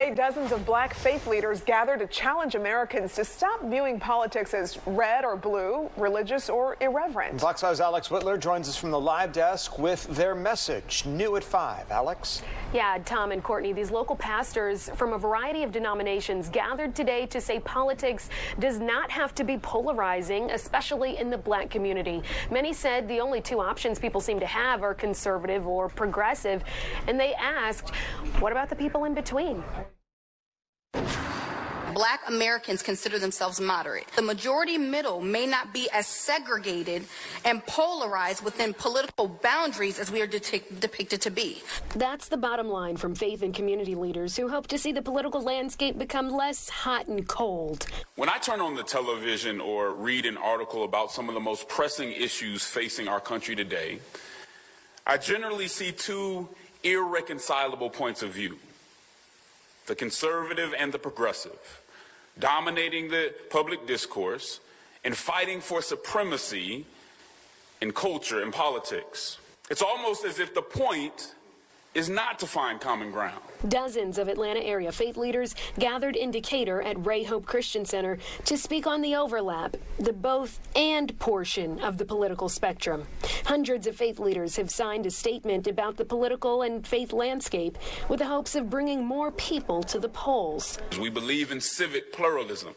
Today, dozens of black faith leaders gather to challenge Americans to stop viewing politics as red or blue, religious or irreverent. Fox 5's Alex Whitler joins us from the live desk with their message, new at 5. Alex? Yeah, Tom and Courtney, these local pastors from a variety of denominations gathered today to say politics does not have to be polarizing, especially in the black community. Many said the only two options people seem to have are conservative or progressive, and they asked, what about the people in between? Black Americans consider themselves moderate. The majority middle may not be as segregated and polarized within political boundaries as we are depicted to be. That's the bottom line from faith and community leaders who hope to see the political landscape become less hot and cold. When I turn on the television or read an article about some of the most pressing issues facing our country today, I generally see two irreconcilable points of view: the conservative and the progressive, dominating the public discourse and fighting for supremacy in culture and politics. It's almost as if the point is not to find common ground. Dozens of Atlanta area faith leaders gathered in Decatur at Ray Hope Christian Center to speak on the overlap, the both and portion of the political spectrum. Hundreds of faith leaders have signed a statement about the political and faith landscape with the hopes of bringing more people to the polls. We believe in civic pluralism,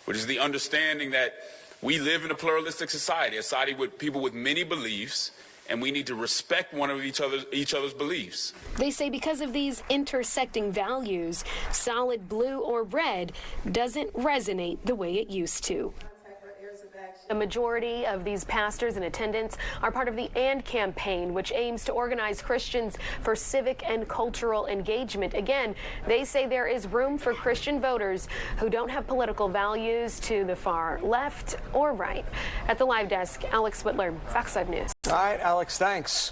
which is the understanding that we live in a pluralistic society, a society with people with many beliefs, and we need to respect one of each other's beliefs. They say because of these intersecting values, solid blue or red doesn't resonate the way it used to. A majority of these pastors in attendance are part of the AND campaign, which aims to organize Christians for civic and cultural engagement. Again, they say there is room for Christian voters who don't have political values to the far left or right. At the live desk, Alex Whitler, Fox 5 News. All right, Alex, thanks.